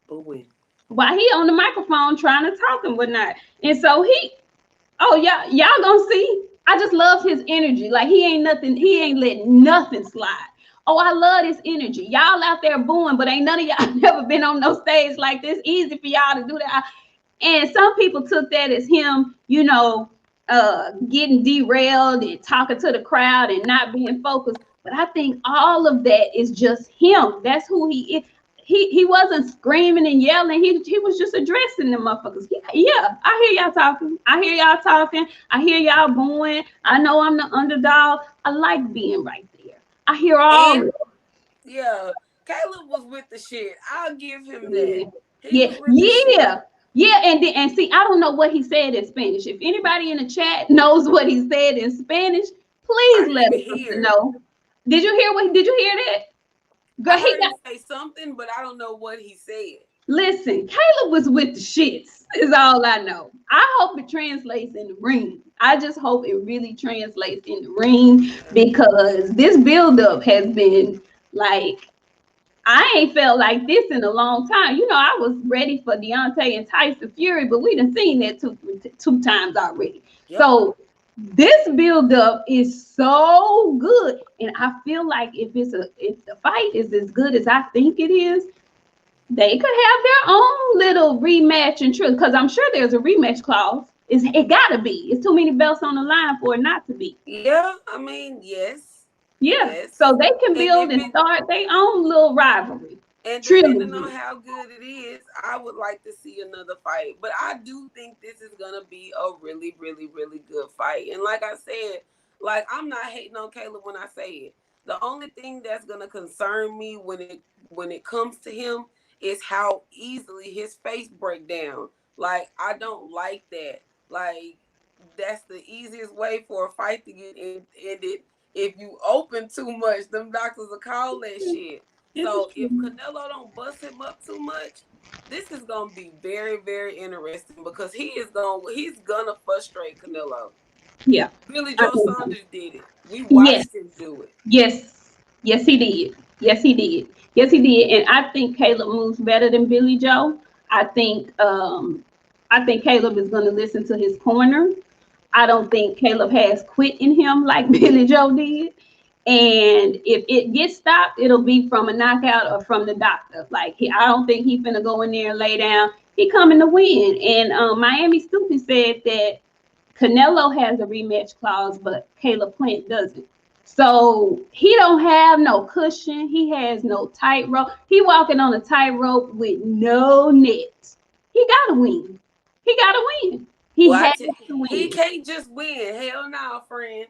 Booing. While he on the microphone trying to talk and whatnot. And so y'all gonna see. I just love his energy. Like he ain't letting nothing slide. Oh, I love this energy. Y'all out there booing, but ain't none of y'all never been on no stage like this. Easy for y'all to do that. And some people took that as him, getting derailed and talking to the crowd and not being focused. But I think all of that is just him. That's who he is. He wasn't screaming and yelling. He was just addressing the motherfuckers. Yeah, I hear y'all talking. I hear y'all booing. I know I'm the underdog. I like being right there. I hear all. Yeah, Caleb was with the shit. I'll give him Yeah. that. He was with the shit. Yeah, and see, I don't know what he said in Spanish. If anybody in the chat knows what he said in Spanish, I please didn't let even us hear. know. Did you hear what? Did you hear that? Girl, I heard him say something, but I don't know what he said. listen, Caleb was with the shits, is all I know. I hope it translates in the ring. I just hope it really translates in the ring because this buildup has been like, I ain't felt like this in a long time. You know, I was ready for Deontay and Tyson Fury, but we done seen that two times already. Yep. So this buildup is so good. And I feel like if the fight is as good as I think it is, they could have their own little rematch and truth, because I'm sure there's a rematch clause. It gotta be. It's too many belts on the line for it not to be. Yeah, I mean, yes. Yeah. Yes. So they can build and start their own little rivalry. And depending on how good it is, I would like to see another fight. But I do think this is gonna be a really, really, really good fight. And like I said, like I'm not hating on Caleb when I say it. The only thing that's gonna concern me when it comes to him is how easily his face break down. Like I don't like that. Like that's the easiest way for a fight to get ended. If you open too much, them doctors will call that shit. So if Canelo don't bust him up too much, this is gonna be very, very interesting because he's gonna frustrate Canelo. Yeah. Billy Joe Saunders did it. We watched him do it. Yes, he did. Yes, he did. Yes, he did. And I think Caleb moves better than Billy Joe. I think Caleb is gonna listen to his corner. I don't think Caleb has quit in him like Billy Joe did. And if it gets stopped, it'll be from a knockout or from the doctor. Like I don't think he's gonna go in there and lay down. He coming to win. And Miami Stupid said that Canelo has a rematch clause, but Caleb Plant doesn't. So he don't have no cushion. He has no tightrope. He walking on a tightrope with no net. He gotta win. He gotta win. He has to win. He can't just win. Hell no, friend.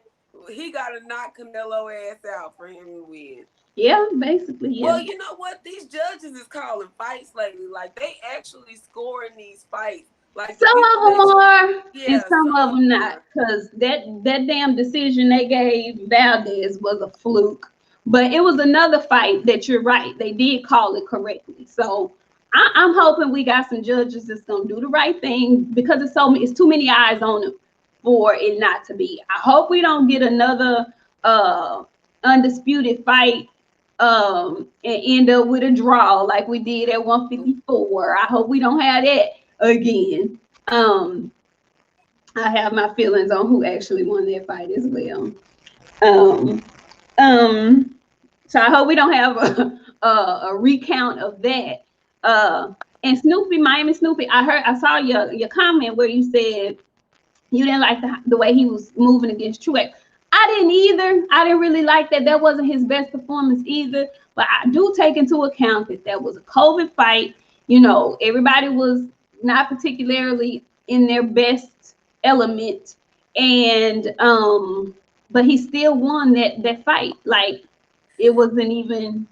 He gotta knock Canelo ass out for him to win. Yeah, basically, yeah. Well, you know what? These judges is calling fights lately. Like they actually scoring these fights. Like some of them are, and some of them not. Because that damn decision they gave Valdez was a fluke. But it was another fight that you're right. They did call it correctly. So I'm hoping we got some judges that's gonna do the right thing because it's too many eyes on them for it not to be. I hope we don't get another undisputed fight and end up with a draw like we did at 154. I hope we don't have that again. I have my feelings on who actually won that fight as well. So I hope we don't have a recount of that. And Snoopy, Miami Snoopy, I saw your comment where you said you didn't like the way he was moving against Truex. I didn't either. I didn't really like that. That wasn't his best performance either. But I do take into account that was a COVID fight. You know, everybody was not particularly in their best element. And but he still won that fight. Like it wasn't even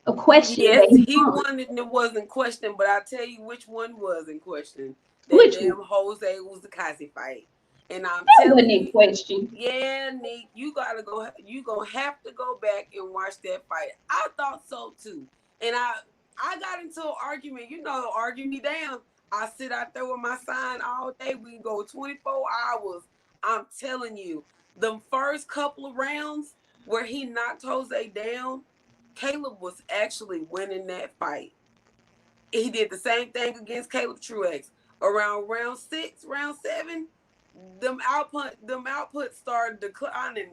a question. Yes, he won it and it wasn't questioned, but I'll tell you which one was in question. That damn Jose Uzakazi fight. And I'm telling you, question. Yeah, Nick, you gonna have to go back and watch that fight. I thought so too. And I got into an argument, argue me down. I sit out there with my sign all day. We can go 24 hours. I'm telling you, the first couple of rounds where he knocked Jose down, Caleb was actually winning that fight. He did the same thing against Caleb Truex. Around round 6, round 7, them outputs started declining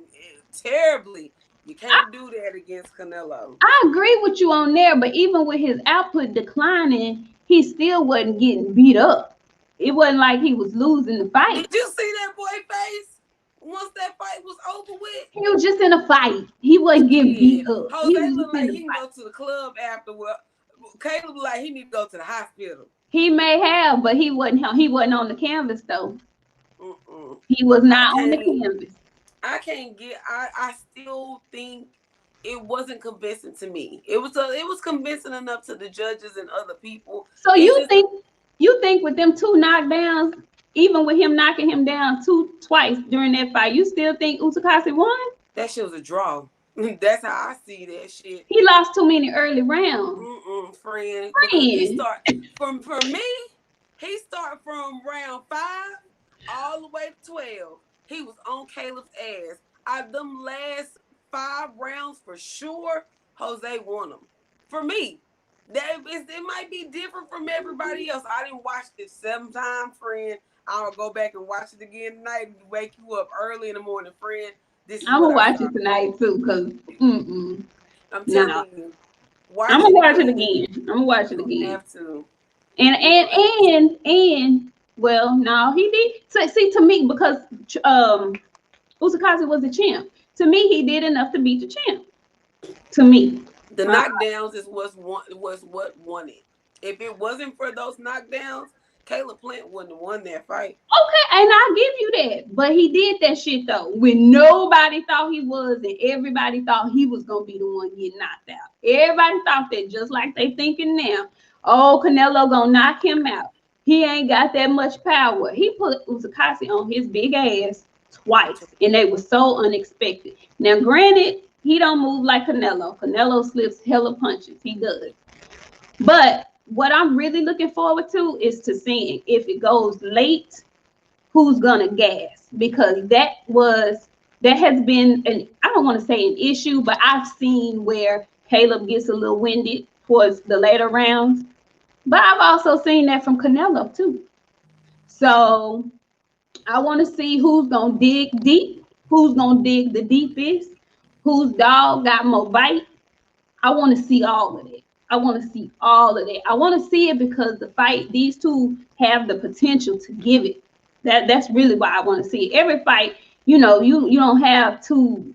terribly. You can't do that against Canelo. I agree with you on there, but even with his output declining, he still wasn't getting beat up. It wasn't like he was losing the fight. Did you see that boy face? Once that fight was over with, he was just in a fight. He wasn't getting beat up. Jose looked like he can go to the club afterward. Caleb looked like he need to go to the hospital. He may have, but he wasn't on the canvas though. He was not on the canvas. I can't get. I still think it wasn't convincing to me. It was convincing enough to the judges and other people. So you think with them 2 knockdowns, even with him knocking him down twice during that fight, you still think Uzukasi won? That shit was a draw. That's how I see that shit. He lost too many early rounds. Friend. He start for me, he started from round 5 all the way to 12. He was on Caleb's ass. Out of them last 5 rounds for sure, Jose won them. For me. It might be different from everybody else. I didn't watch this 7 times, friend. I'll go back and watch it again tonight and wake you up early in the morning, friend. I'm gonna watch it tonight too, cause I'm telling you. I'm gonna watch it again. I'm gonna watch it again. You have to. And well, no, he did. So, see, to me, because Uzukasi was the champ. To me, he did enough to beat the champ. To me, the knockdowns is what won it. If it wasn't for those knockdowns, Caleb Plant wouldn't have won that fight. Okay, and I'll give you that. But he did that shit though when nobody thought he was, and everybody thought he was gonna be the one getting knocked out. Everybody thought that, just like they thinking now. Oh, Canelo gonna knock him out. He ain't got that much power. He put Uzukasi on his big ass twice, and they were so unexpected. Now, granted, he don't move like Canelo. Canelo slips hella punches. He does. But what I'm really looking forward to is to seeing if it goes late, who's gonna gas, because that has been I don't want to say an issue, but I've seen where Caleb gets a little winded towards the later rounds. But I've also seen that from Canelo too. So I want to see who's gonna dig deep, who's gonna dig the deepest, whose dog got more bite. I want to see all of it. I want to see all of that. I want to see it because the fight, these two have the potential to give it. That's really why I want to see it. Every fight, you don't have 2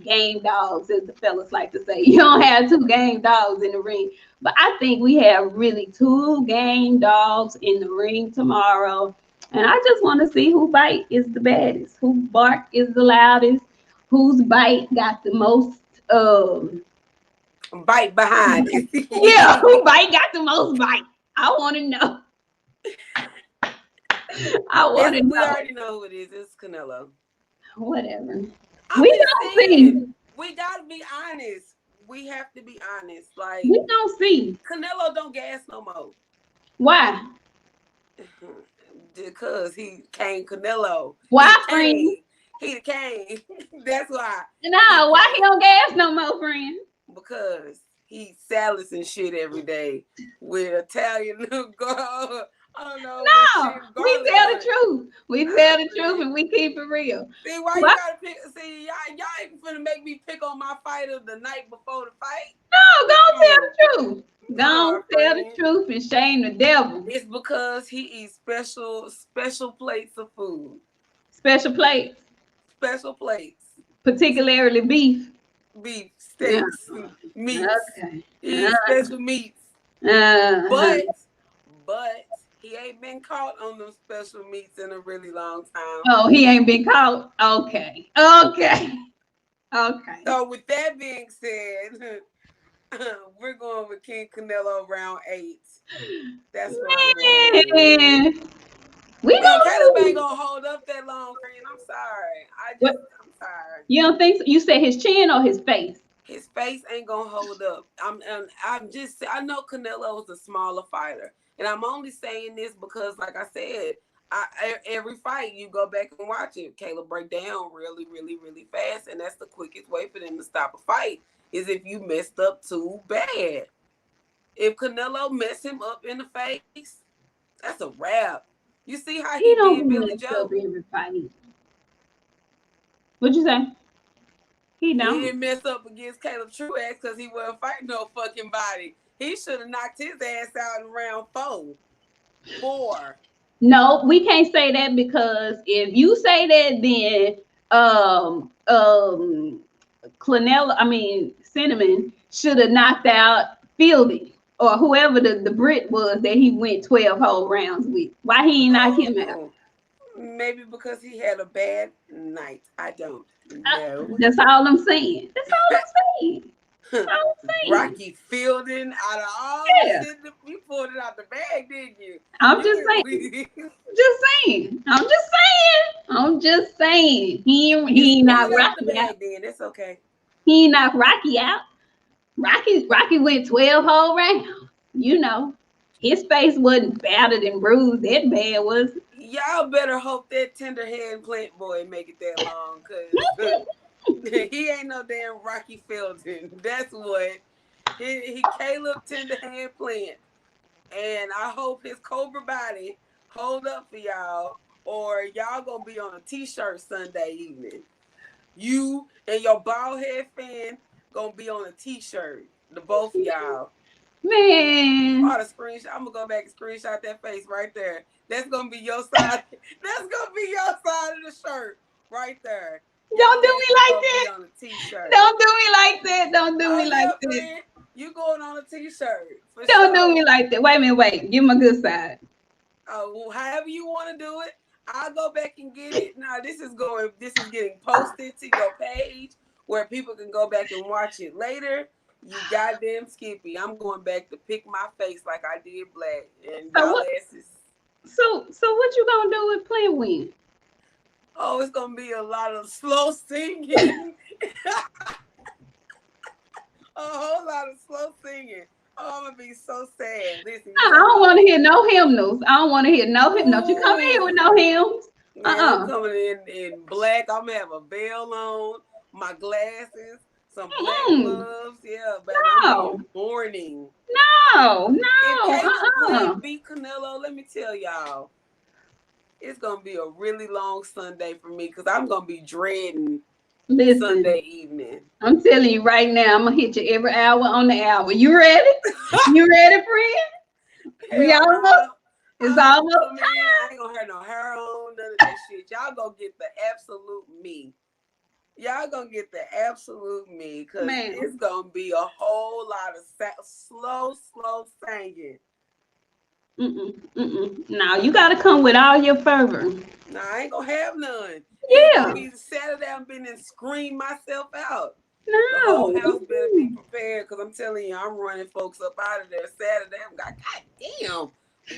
game dogs, as the fellas like to say. You don't have 2 game dogs in the ring. But I think we have really 2 game dogs in the ring tomorrow. And I just want to see who bite is the baddest, who bark is the loudest, whose bite got the most bite behind it. Yeah, who bite got the most bite? I want to know. We already know who it is. It's Canelo. Whatever. We don't see. We gotta be honest. We have to be honest. Like, we don't see. Canelo don't gas no more. Why? Because he came Canelo. Why, friend? He the king. That's why. No, why he don't gas no more, friend? Because he eats salads and shit every day with Italian girl. I don't know. No, we tell the truth. We tell the truth and we keep it real. See, why you gotta pick? See, y'all ain't finna make me pick on my fighter the night before the fight. No, don't tell the truth. Don't tell the truth and shame the devil. It's because he eats special plates of food. Special plates. Special plates. Particularly beef. Beef, steaks, meats. Okay. He eats special meats. But he ain't been caught on those special meats in a really long time. Oh, he ain't been caught? Okay. So with that being said, we're going with King Canelo round 8. That's right. Caleb ain't gonna hold up that long, friend. I'm sorry. I'm sorry. You don't think so? You said his chin or his face? His face ain't gonna hold up. I know Canelo's a smaller fighter. And I'm only saying this because, like I said, every fight you go back and watch it, Caleb break down really, really, really fast. And that's the quickest way for them to stop a fight, is if you messed up too bad. If Canelo messed him up in the face, that's a wrap. You see how he did Billy Joe? What'd you say? He didn't mess up against Caleb Truax because he wasn't fighting no fucking body. He should have knocked his ass out in round 4. No, we can't say that, because if you say that, then Cinnamon should have knocked out Fielding or whoever the Brit was that he went 12 whole rounds with. Why he ain't knock him out? Maybe because he had a bad night. I don't know. That's all I'm saying. That's all I'm saying. That's all I'm saying. Rocky Fielding out of all Yeah. shit, you pulled it out the bag, didn't you? I'm just saying. Just saying. I'm just saying. He not Rocky out. Then it's okay. He knocked Rocky out. Rocky went 12 whole rounds. You know, his face wasn't battered and bruised that bad, was it? Y'all better hope that tender hand Plant boy make it that long, cause he ain't no damn Rocky Fielding. That's what he Caleb tender hand Plant, and I hope his Cobra body hold up for y'all, or y'all gonna be on a t-shirt Sunday evening. You and your bald head fan gonna be on a t-shirt. The both of y'all. Man. Oh, the screenshot. I'm gonna go back and screenshot that face right there. That's gonna be your side. That's gonna be your side of the shirt right there. Don't do me like that. On a t-shirt. Don't do me like that. Don't do me like that. Friend, you going on a t-shirt. Don't do me like that. Wait a minute. Wait. Give my good side. Oh, well, however you want to do it, I'll go back and get it. Now this is getting posted to your page where people can go back and watch it later. You goddamn Skippy. I'm going back to pick my face like I did Black. And y'all asses. So what you gonna do with Plant win? Oh, it's gonna be a lot of slow singing. A whole lot of slow singing. Oh, I'm gonna be so sad. Listen, I don't want to hear no hymnals. I don't want to hear no hymns. Don't you come in here with no hymns. I'm coming in black. I'm gonna have a veil on, my glasses, some black gloves. Yeah, baby. I'm mourning. No. If Caleb beat Canelo, let me tell y'all, it's gonna be a really long Sunday for me because I'm gonna be dreading Sunday evening. I'm telling you right now, I'm gonna hit you every hour on the hour. You ready? You ready, friend? We all up. It's all up. I ain't gonna have no hair on, none of that shit. Y'all gonna get the absolute me. Y'all gonna get the absolute me because it's gonna be a whole lot of slow singing. Now you gotta come with all your fervor. Nah, I ain't gonna have none. Yeah. It's Saturday, I've been and scream myself out. No. The whole house better be prepared because I'm telling you, I'm running folks up out of there Saturday. I'm like, God damn,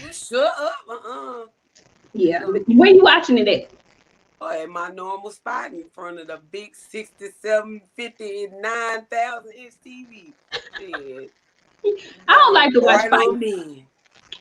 you shut up. Yeah. Where you watching it at? Oh, at my normal spot in front of the big 67, 59,000 inch TV. Yeah. I don't like to watch fights. Me.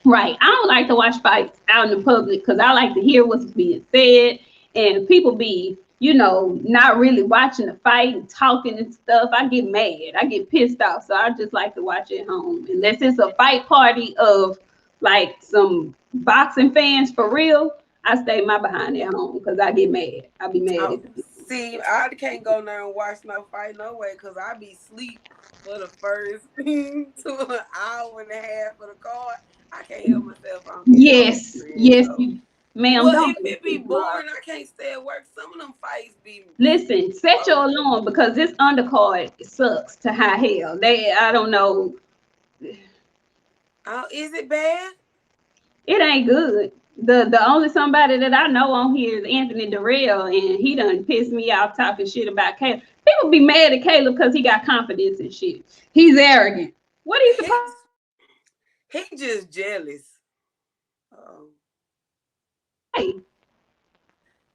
Right. I don't like to watch fights out in the public because I like to hear what's being said. And people be, not really watching the fight and talking and stuff. I get mad. I get pissed off. So I just like to watch it at home. Unless it's a fight party of like some boxing fans for real, I stay my behind at home because I get mad. I be mad. See, I can't go there and watch no fight no way because I be asleep for the first 2 hour and a half of the card. I can't help myself. Yes, ma'am. Well, if it be boring, I can't stay at work. Some of them fights be. Listen, set your alarm because this undercard sucks to high hell. I don't know. Is it bad? It ain't good. The only somebody that I know on here is Anthony Durrell, and he done pissed me off talking shit about Caleb. People be mad at Caleb because he got confidence and shit. He's arrogant. What he supposed? He just jealous. Hey.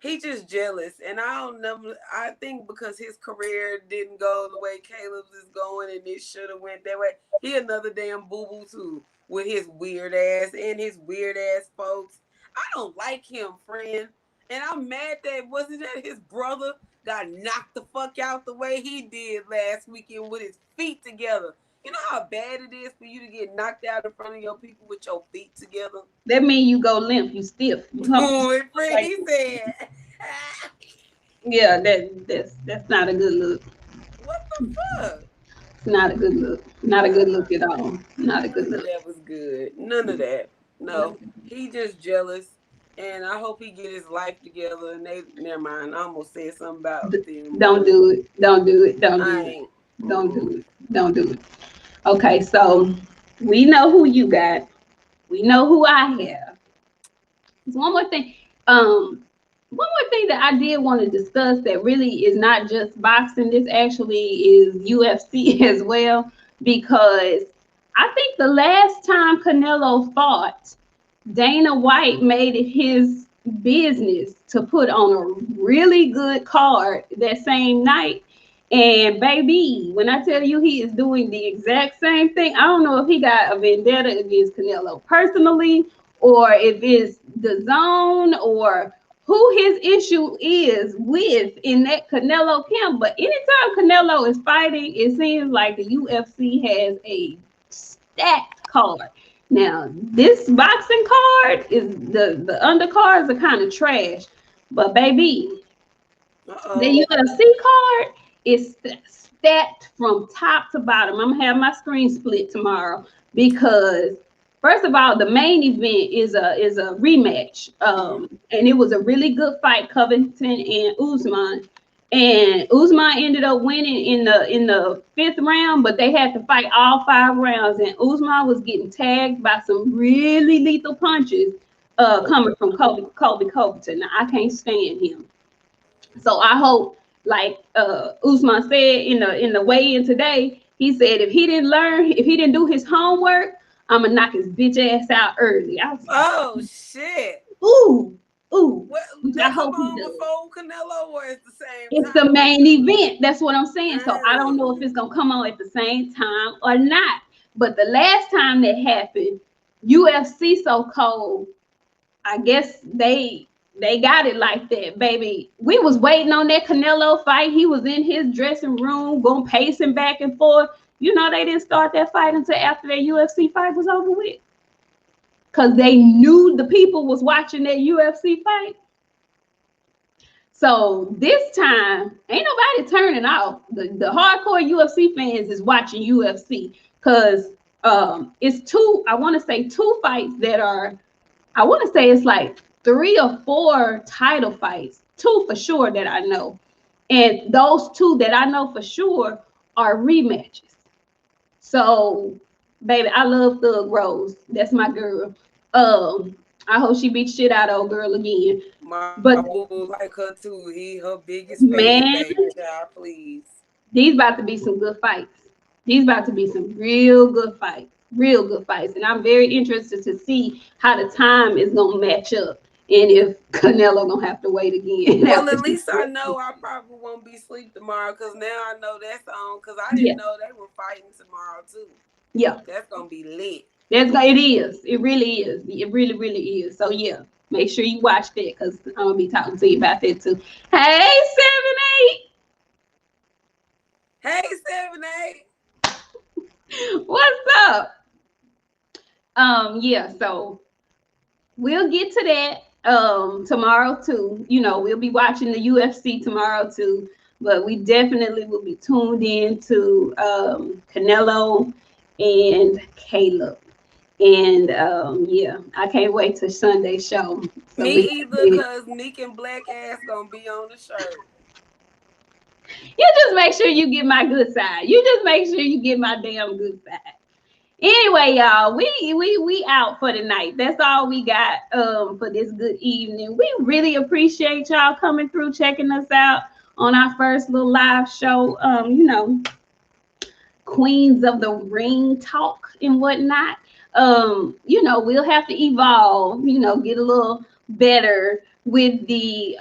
He just jealous, and I don't know. I think because his career didn't go the way Caleb's is going, and it should have went that way. He another damn boo boo too with his weird ass and his weird ass folks. I don't like him, friend, and I'm mad that wasn't that his brother got knocked the fuck out the way he did last weekend with his feet together. You know how bad it is for you to get knocked out in front of your people with your feet together? That means you go limp, you stiff. Oh, friend, he said. Yeah, that's not a good look. What the fuck? It's not a good look. Not a good look at all. Not a good look. None of that was good. None of that. No, he just jealous, and I hope he get his life together. And never mind. I almost said something about them. Don't do it. Don't do it. Don't do it. Don't do it. Don't do it. Okay, so we know who you got. We know who I have. There's one more thing. one more thing that I did want to discuss that really is not just boxing. This actually is UFC as well, because I think the last time Canelo fought, Dana White made it his business to put on a really good card that same night. And baby, when I tell you he is doing the exact same thing, I don't know if he got a vendetta against Canelo personally, or if it's the zone, or who his issue is with in that Canelo camp. But anytime Canelo is fighting, it seems like the UFC has a stacked card. Now, this boxing card is the undercards are kind of trash, but baby, the UFC card is stacked from top to bottom. I'm gonna have my screen split tomorrow because first of all, the main event is a rematch, and it was a really good fight, Covington and Usman. And Usman ended up winning in the 5th round, but they had to fight all 5 rounds. And Usman was getting tagged by some really lethal punches coming from Colby Covington. Now, I can't stand him. So I hope, like Usman said in the weigh-in today, he said if he didn't do his homework, I'm gonna knock his bitch ass out early. I was like, oh shit. Ooh. I hope he does. Before Canelo, or it's the same it's time? The main event. That's what I'm saying. So I don't know if it's gonna come on at the same time or not. But the last time that happened, UFC so cold. I guess they got it like that, baby. We was waiting on that Canelo fight. He was in his dressing room, going pacing back and forth. You know, they didn't start that fight until after that UFC fight was over with. Because they knew the people was watching that UFC fight. So this time, ain't nobody turning off. The hardcore UFC fans is watching UFC. Because it's I want to say 2 fights that are, I want to say it's like 3 or 4 title fights. 2 for sure that I know. And those 2 that I know for sure are rematches. So, baby, I love Thug Rose. That's my girl. I hope she beats shit out of old girl again. But like her too. He her biggest fan, baby. Child, please. These about to be some good fights. These about to be some real good fights. Real good fights. And I'm very interested to see how the time is gonna match up. And if Canelo gonna have to wait again. Well, at least I know I probably won't be asleep tomorrow, because now I know that's on, because I didn't know they were fighting tomorrow too. Yeah. That's gonna be lit. It is. It really is. It really, really is. So yeah, make sure you watch that, because I'm gonna be talking to you about that too. Hey, 7-8. Hey, 7-8. What's up? Yeah, so we'll get to that tomorrow too. You know, we'll be watching the UFC tomorrow too, but we definitely will be tuned in to Canelo and Caleb. And yeah, I can't wait till Sunday's show. So me either, because Nik and Black ass gonna be on the shirt. You just make sure you get my good side. You just make sure you get my damn good side. Anyway, y'all, we out for the night. That's all we got for this good evening. We really appreciate y'all coming through, checking us out on our first little live show. You know, Queens of the Ring talk and whatnot. You know, we'll have to evolve, you know, get a little better with the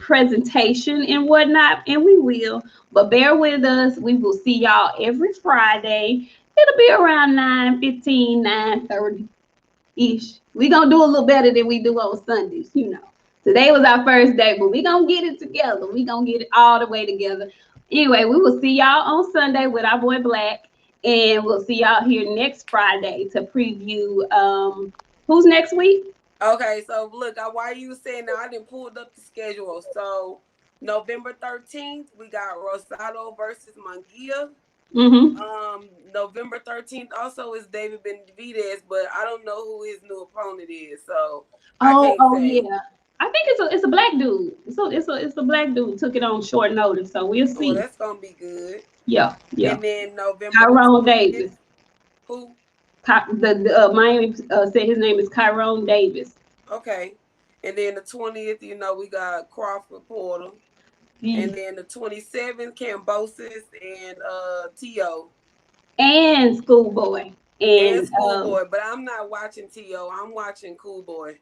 presentation and whatnot, and we will. But bear with us. We will see y'all every Friday. It'll be around 9:15, 9:30-ish. We're gonna do a little better than we do on Sundays, you know. Today was our first day, but we're gonna get it together. We're gonna get it all the way together. Anyway, we will see y'all on Sunday with our boy Black. And we'll see y'all here next Friday to preview who's next week. Okay, so look, while you were saying that, I didn't pull up the schedule. So November 13th, we got Rosado versus Munguia. November 13th also is David Benavidez, but I don't know who his new opponent is. So yeah. I think it's a black dude. So it's a black dude. Took it on short notice, so we'll see. Oh, that's gonna be good. Yeah. And then November. Tyrone Davis. Who? The Miami said his name is Tyrone Davis. Okay. And then the 20th, you know, we got Crawford Porter. And then the 27th, Cambosis and T.O. And Schoolboy. And Schoolboy. But I'm not watching T.O. I'm watching Cool Boy.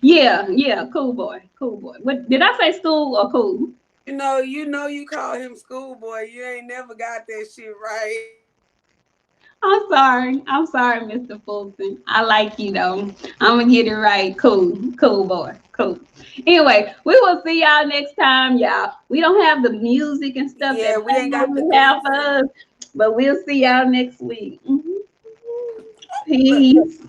Yeah, Cool Boy. What did I say, School or Cool? You call him Schoolboy. You ain't never got that shit right. I'm sorry, Mr. Fulton. I like you though. I'm gonna get it right. Cool boy. Cool. Anyway, we will see y'all next time, y'all. We don't have the music and stuff Yeah, that we ain't got the have for us, but we'll see y'all next week. Peace.